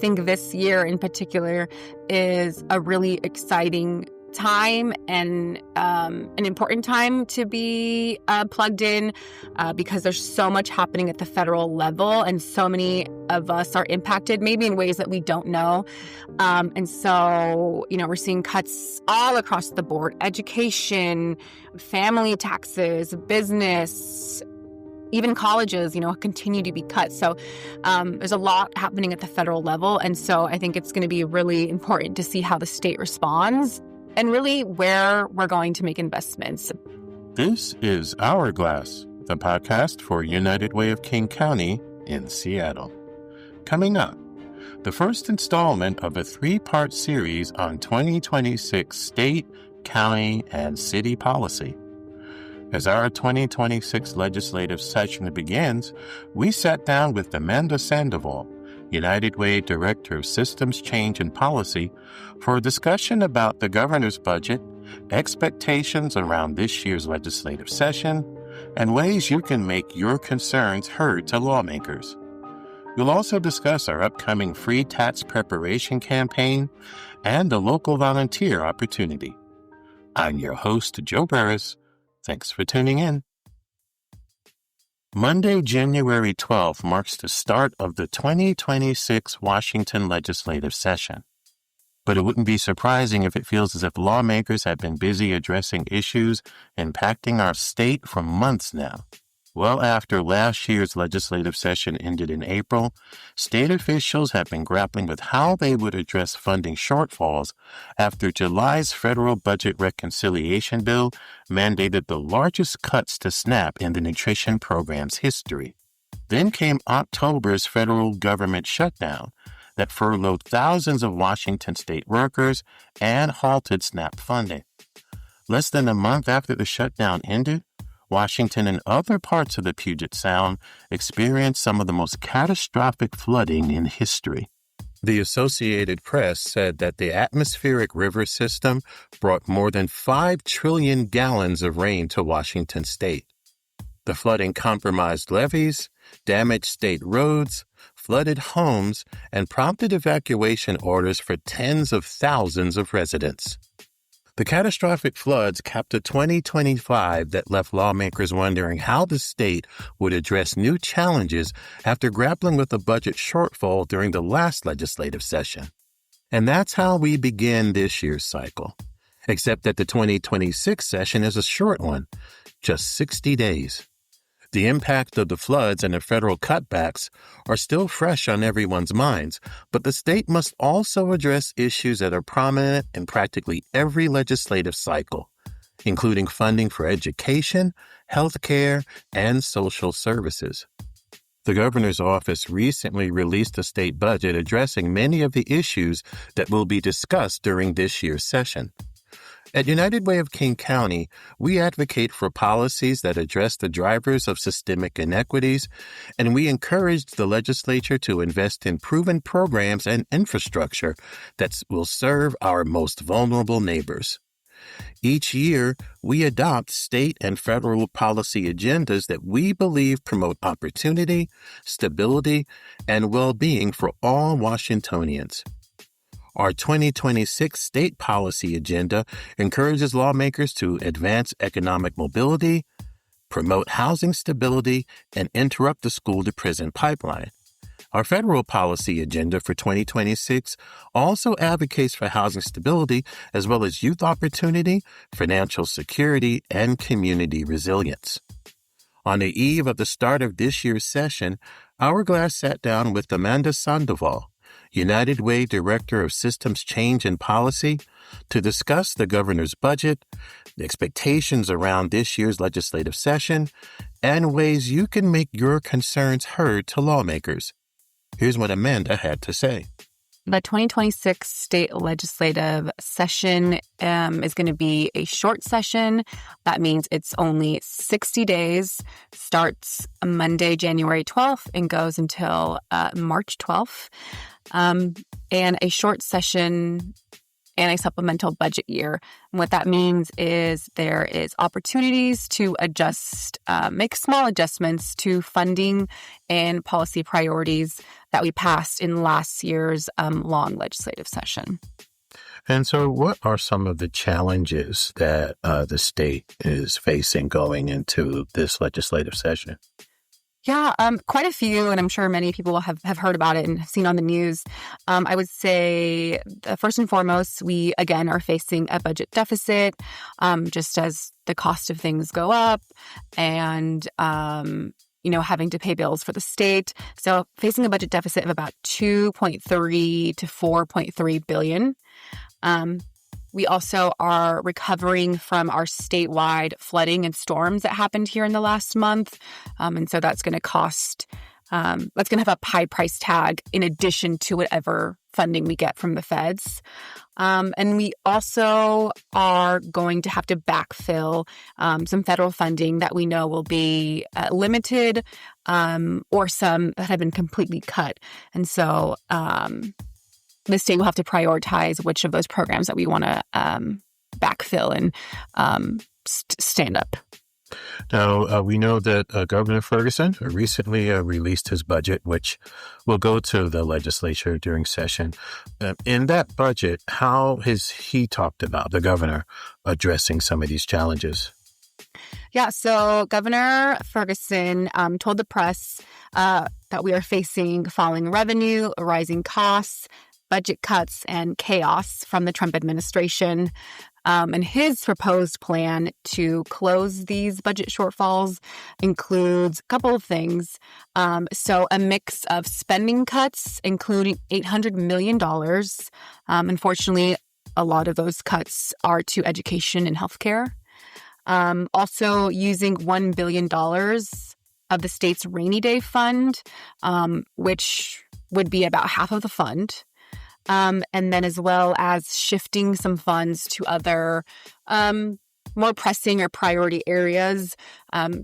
think this year in particular is a really exciting time and an important time to be plugged in because there's so much happening at the federal level and so many of us are impacted maybe in ways that we don't know. And so, we're seeing cuts all across the board: education, family taxes, business, even colleges, continue to be cut. So there's a lot happening at the federal level. And so I think it's going to be really important to see how the state responds and really where we're going to make investments. This is Hourglass, the podcast for United Way of King County in Seattle. Coming up, the first installment of a 3-part series on 2026 state, county, and city policy. As our 2026 legislative session begins, we sat down with Amanda Sandoval, United Way Director of Systems Change and Policy, for a discussion about the governor's budget, expectations around this year's legislative session, and ways you can make your concerns heard to lawmakers. We'll also discuss our upcoming free tax preparation campaign and a local volunteer opportunity. I'm your host, Joe Burris. Thanks for tuning in. Monday, January 12th marks the start of the 2026 Washington legislative session. But it wouldn't be surprising if it feels as if lawmakers have been busy addressing issues impacting our state for months now. Well after last year's legislative session ended in April, state officials have been grappling with how they would address funding shortfalls after July's federal budget reconciliation bill mandated the largest cuts to SNAP in the nutrition program's history. Then came October's federal government shutdown that furloughed thousands of Washington state workers and halted SNAP funding. Less than a month after the shutdown ended, Washington and other parts of the Puget Sound experienced some of the most catastrophic flooding in history. The Associated Press said that the atmospheric river system brought more than 5 trillion gallons of rain to Washington state. The flooding compromised levees, damaged state roads, flooded homes, and prompted evacuation orders for tens of thousands of residents. The catastrophic floods capped a 2025 that left lawmakers wondering how the state would address new challenges after grappling with a budget shortfall during the last legislative session. And that's how we begin this year's cycle, except that the 2026 session is a short one, just 60 days. The impact of the floods and the federal cutbacks are still fresh on everyone's minds, but the state must also address issues that are prominent in practically every legislative cycle, including funding for education, healthcare, and social services. The governor's office recently released a state budget addressing many of the issues that will be discussed during this year's session. At United Way of King County, we advocate for policies that address the drivers of systemic inequities, and we encourage the legislature to invest in proven programs and infrastructure that will serve our most vulnerable neighbors. Each year, we adopt state and federal policy agendas that we believe promote opportunity, stability, and well-being for all Washingtonians. Our 2026 state policy agenda encourages lawmakers to advance economic mobility, promote housing stability, and interrupt the school-to-prison pipeline. Our federal policy agenda for 2026 also advocates for housing stability as well as youth opportunity, financial security, and community resilience. On the eve of the start of this year's session, Hourglass sat down with Amanda Sandoval, United Way Director of Systems Change and Policy, to discuss the governor's budget, the expectations around this year's legislative session, and ways you can make your concerns heard to lawmakers. Here's what Amanda had to say. The 2026 state legislative session is going to be a short session. That means it's only 60 days, starts Monday, January 12th, and goes until March 12th. And a short session and a supplemental budget year. And what that means is there is opportunities to make small adjustments to funding and policy priorities that we passed in last year's long legislative session. And so what are some of the challenges that the state is facing going into this legislative session? Yeah, quite a few, and I'm sure many people have heard about it and seen on the news. I would say, first and foremost, we, again, are facing a budget deficit, just as the cost of things go up and, having to pay bills for the state. So facing a budget deficit of about $2.3 to $4.3 billion. We also are recovering from our statewide flooding and storms that happened here in the last month. And so that's going to that's going to have a high price tag in addition to whatever funding we get from the feds. And we also are going to have to backfill some federal funding that we know will be limited or some that have been completely cut. And so the state will have to prioritize which of those programs that we want to backfill and stand up. Now, we know that Governor Ferguson recently released his budget, which will go to the legislature during session. In that budget, how has he talked about, the governor, addressing some of these challenges? Yeah, so Governor Ferguson told the press that we are facing falling revenue, rising costs, budget cuts, and chaos from the Trump administration. And his proposed plan to close these budget shortfalls includes a couple of things. So a mix of spending cuts, including $800 million. Unfortunately, a lot of those cuts are to education and healthcare. Also using $1 billion of the state's rainy day fund, which would be about half of the fund. And then as well as shifting some funds to other more pressing or priority areas.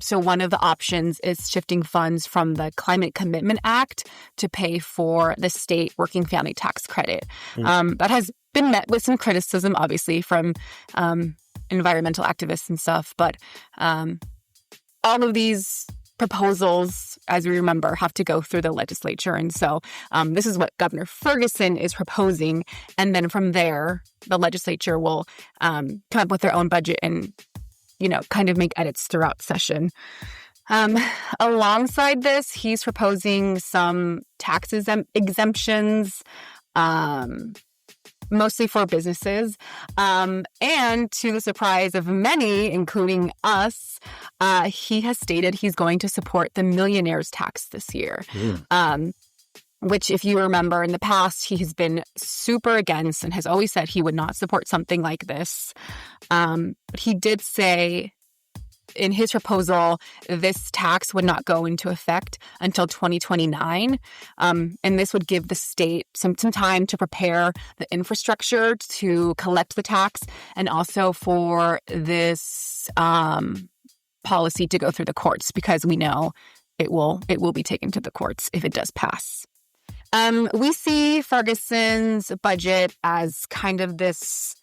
So one of the options is shifting funds from the Climate Commitment Act to pay for the state working family tax credit. That has been met with some criticism, obviously, from environmental activists and stuff. But all of these proposals, as we remember, have to go through the legislature. And so this is what Governor Ferguson is proposing. And then from there, the legislature will come up with their own budget and, kind of make edits throughout session. Alongside this, he's proposing some tax exemptions, mostly for businesses. And to the surprise of many, including us, he has stated he's going to support the millionaire's tax this year. Which, if you remember, in the past, he has been super against and has always said he would not support something like this. But he did say in his proposal, this tax would not go into effect until 2029. And this would give the state some time to prepare the infrastructure to collect the tax and also for this policy to go through the courts, because we know it will be taken to the courts if it does pass. We see Ferguson's budget as kind of this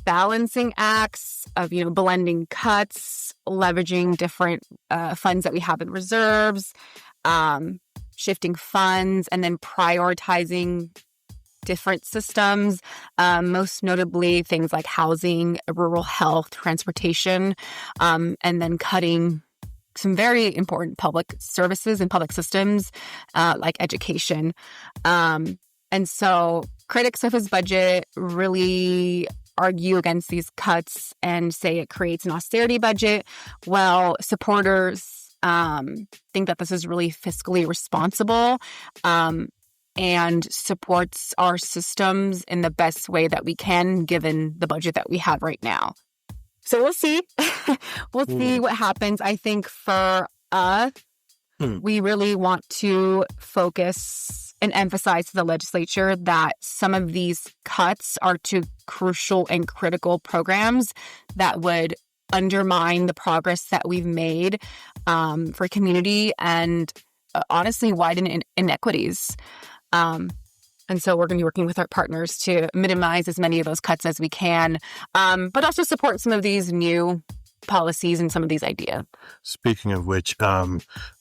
balancing acts of, blending cuts, leveraging different funds that we have in reserves, shifting funds, and then prioritizing different systems, most notably things like housing, rural health, transportation, and then cutting some very important public services and public systems like education. And so critics of his budget really argue against these cuts and say it creates an austerity budget, while supporters think that this is really fiscally responsible and supports our systems in the best way that we can, given the budget that we have right now. So we'll see. We'll see what happens. I think for us, we really want to focus and emphasize to the legislature that some of these cuts are to crucial and critical programs that would undermine the progress that we've made for community and honestly widen inequities. And so we're going to be working with our partners to minimize as many of those cuts as we can, but also support some of these new policies and some of these ideas. Speaking of which,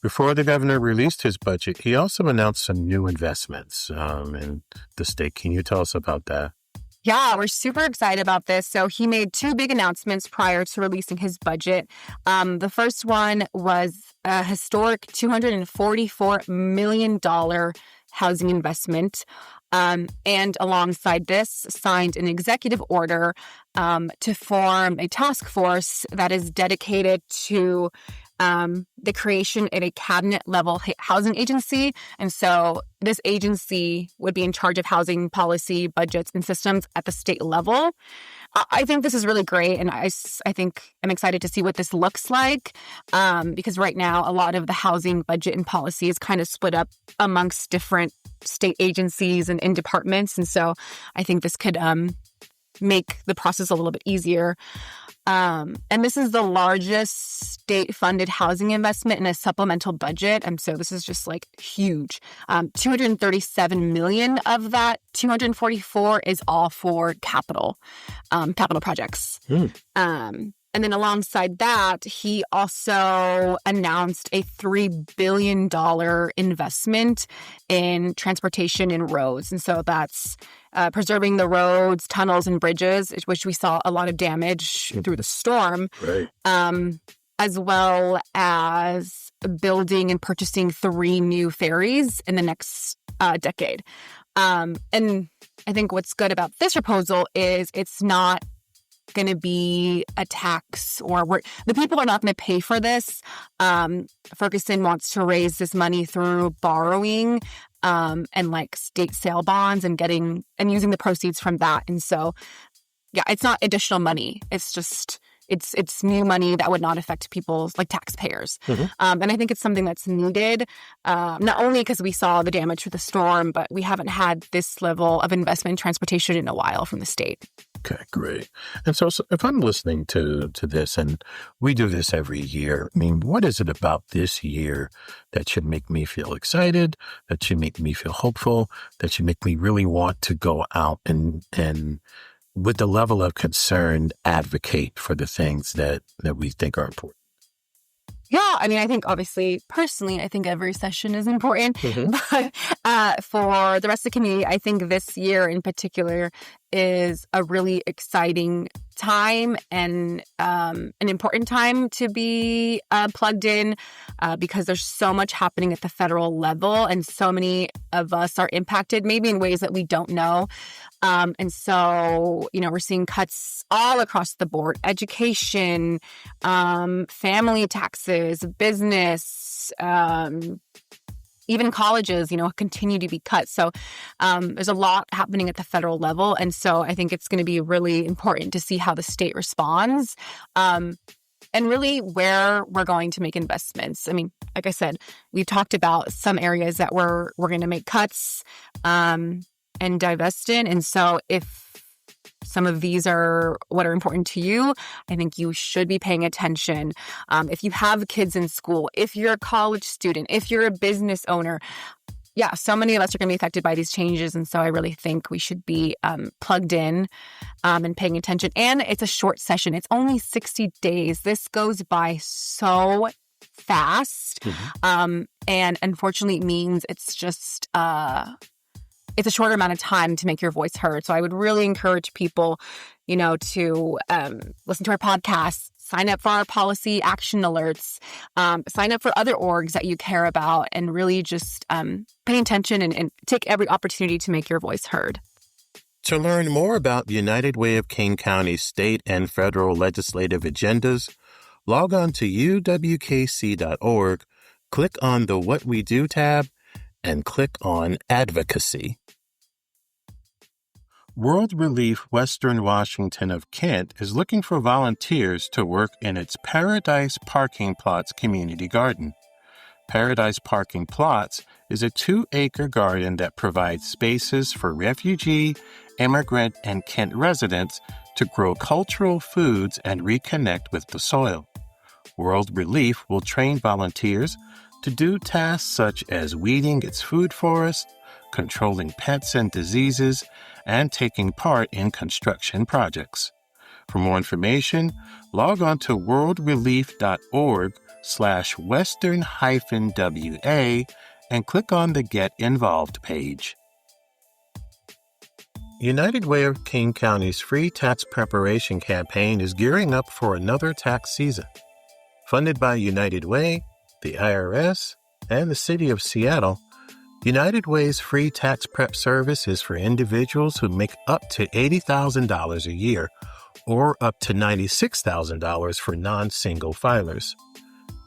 before the governor released his budget, he also announced some new investments in the state. Can you tell us about that? Yeah, we're super excited about this. So he made two big announcements prior to releasing his budget. The first one was a historic $244 million housing investment. And alongside this, signed an executive order to form a task force that is dedicated to the creation of a cabinet-level housing agency. And so this agency would be in charge of housing policy, budgets, and systems at the state level. I think this is really great, and I think I'm excited to see what this looks like, because right now a lot of the housing budget and policy is kind of split up amongst different state agencies and in departments, and so I think this could make the process a little bit easier. And this is the largest state-funded housing investment in a supplemental budget. And so this is just like huge. $237 million of that 244 is all for capital projects. And then alongside that, he also announced a $3 billion investment in transportation and roads. And so that's preserving the roads, tunnels, and bridges, which we saw a lot of damage through the storm, right. As well as building and purchasing 3 new ferries in the next decade. And I think what's good about this proposal is it's not going to be a tax, or the people are not going to pay for this. Ferguson wants to raise this money through borrowing and like state sale bonds and using the proceeds from that. And so, yeah, it's not additional money. It's just it's new money that would not affect people's like taxpayers. And I think it's something that's needed, not only because we saw the damage with the storm, but we haven't had this level of investment in transportation in a while from the state. Okay, great. And so if I'm listening to this, and we do this every year, I mean, what is it about this year that should make me feel excited, that should make me feel hopeful, that should make me really want to go out and with the level of concern, advocate for the things that we think are important? Yeah, I mean, I think obviously, personally, I think every session is important. But for the rest of the community, I think this year in particular is a really exciting time and an important time to be plugged in because there's so much happening at the federal level and so many of us are impacted maybe in ways that we don't know. And so, we're seeing cuts all across the board: education, family taxes, business, even colleges, continue to be cut. So there's a lot happening at the federal level. And so I think it's going to be really important to see how the state responds and really where we're going to make investments. I mean, like I said, we've talked about some areas that we're going to make cuts and divest in. And so if some of these are what are important to you, I think you should be paying attention. If you have kids in school, if you're a college student, if you're a business owner, yeah, so many of us are going to be affected by these changes. And so I really think we should be plugged in and paying attention. And it's a short session. It's only 60 days. This goes by so fast. And unfortunately, it means it's just it's a shorter amount of time to make your voice heard. So I would really encourage people, to listen to our podcast, sign up for our policy action alerts, sign up for other orgs that you care about, and really just pay attention and take every opportunity to make your voice heard. To learn more about the United Way of King County's state and federal legislative agendas, log on to uwkc.org, click on the What We Do tab, and click on Advocacy. World Relief Western Washington of Kent is looking for volunteers to work in its Paradise Parking Plots community garden. Paradise Parking Plots is a 2-acre garden that provides spaces for refugee, immigrant, and Kent residents to grow cultural foods and reconnect with the soil. World Relief will train volunteers to do tasks such as weeding its food forest, controlling pets and diseases, and taking part in construction projects. For more information, log on to worldrelief.org/Western-WA and click on the Get Involved page. United Way of King County's free tax preparation campaign is gearing up for another tax season. Funded by United Way, the IRS, and the City of Seattle, United Way's free tax prep service is for individuals who make up to $80,000 a year or up to $96,000 for non-single filers.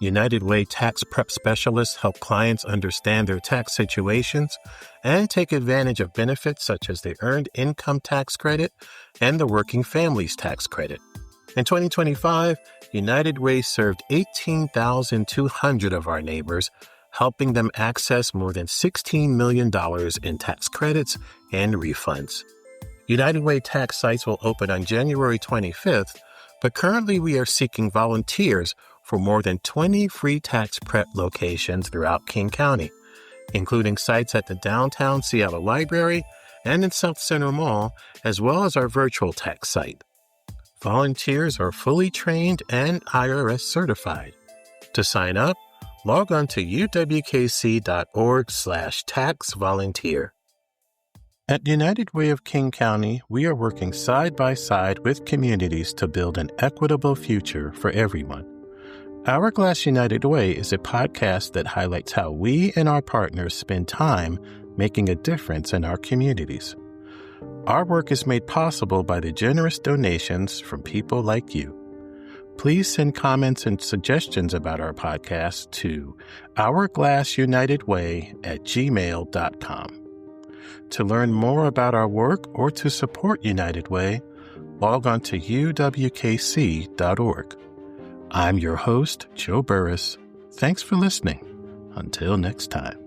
United Way tax prep specialists help clients understand their tax situations and take advantage of benefits such as the Earned Income Tax Credit and the Working Families Tax Credit. In 2025, United Way served 18,200 of our neighbors, helping them access more than $16 million in tax credits and refunds. United Way tax sites will open on January 25th, but currently we are seeking volunteers for more than 20 free tax prep locations throughout King County, including sites at the downtown Seattle Library and in South Center Mall, as well as our virtual tax site. Volunteers are fully trained and IRS certified. To sign up, log on to uwkc.org/taxvolunteer. At United Way of King County, we are working side by side with communities to build an equitable future for everyone. Hourglass United Way is a podcast that highlights how we and our partners spend time making a difference in our communities. Our work is made possible by the generous donations from people like you. Please send comments and suggestions about our podcast to hourglassunitedway@gmail.com. To learn more about our work or to support United Way, log on to uwkc.org. I'm your host, Joe Burris. Thanks for listening. Until next time.